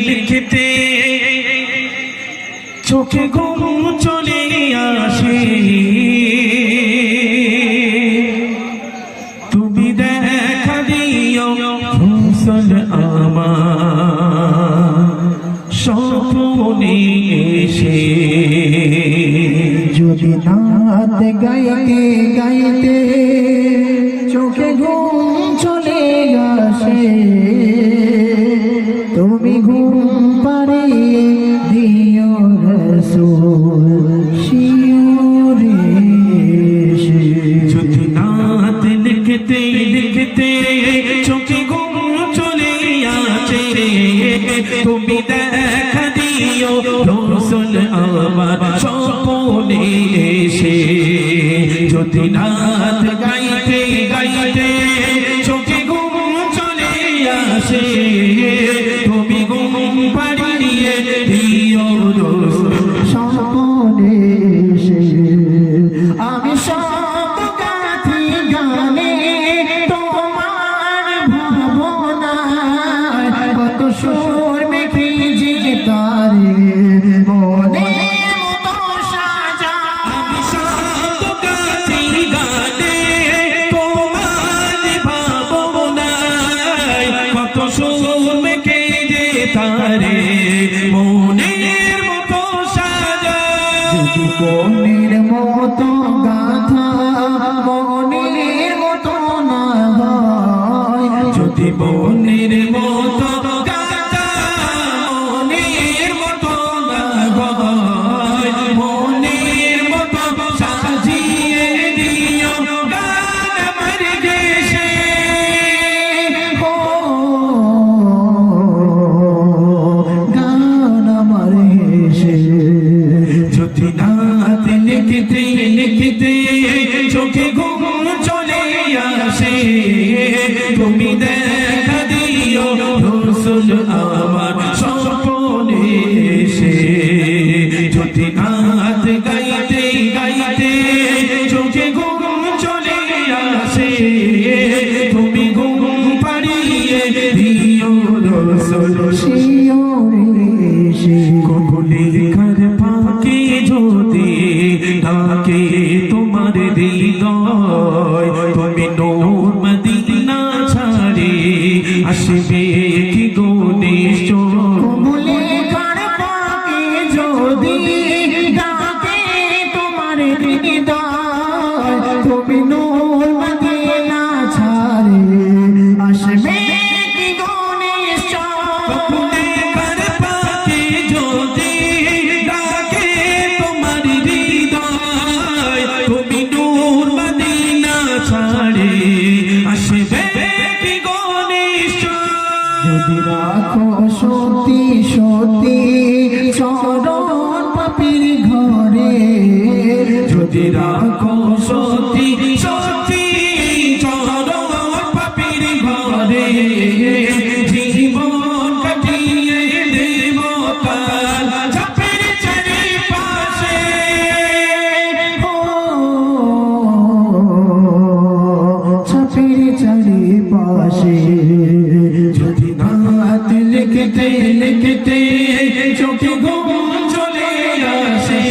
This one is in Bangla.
লিখতে চোখে ঘুম চলে আসে, তুমি দেখা দিও ফসল আমার স্বপ্নে এসে। যদি নাত গাইতে গাইতে চোখে ঘুম চলে আসে, তুমি ঘুম পাড়িয়ে দিও রাসূল শিওরে এসে। যদি নাত লিখতে লিখতে চোখে ঘুম চলে আসে, তুমি দেখা দিও রাসূল আমার স্বপ্নে এসে। যদি নাত গাইতে গাইতে চোখে ঘুম চলে আসে, তুমি ঘুম পাড়িয়ে দিও রাসূল স্বপ্নে এসে। আমি সব গাথি গানে তোমার ভাবনায়, কত সুর মেখে যে তারে মনে মতো সাজা। আমি সব গাথি গানে তোমার ভাবনায়, কত সুর মেখে যে তারে মনের মতো সাজা। যদি মনের মতো গাথা মনের মতো না হয়, যদি মনের মতো গাথা মনের মতো না হয়, মনের মতো সাজিয়ে দিও গান আমার দেশে। গান আমার হেসে। যদি নাত লিখতে লিখতে চোখে ঘুম চলে আসে, তুমি দেখা দিও রাসূল আমার স্বপ্নে এসে। যদি নাত গাইতে গাইতে চোখে ঘুম চলে আসে, তুমি ঘুম পাড়িয়ে দিও রাসূল শিওরে এসে। কবুলের ঘর পাকে যদি ডাকে তোমার হৃদয়, তুমি নূর মদিনা ছাড়ে আসবে কি গো নিশ্চয়। কবুলে কার পাকে যদি ডাকে তোমার হৃদয়, তুমি নূর মদিনা ছাড়ে আসবে কি গো নিশ্চয়। কবুলের ঘর পাকে যদি ডাকে তোমার হৃদয়, তুমি নূর মদিনা ছাড়ে আসবে কি গো নিশ্চয়। যদি রাখো সত্যি সত্যি চরণ পাপীর ঘরে, যদি রাখো সত্যি সত্যি চরণ পাপীর ঘরে, জীবন কাটিয়ে দেব কাল চাপের চারিপাশে। ছাপের চারিপাশে। যদি নাত লিখতে লিখতে চোখে ঘুম চলে আসে,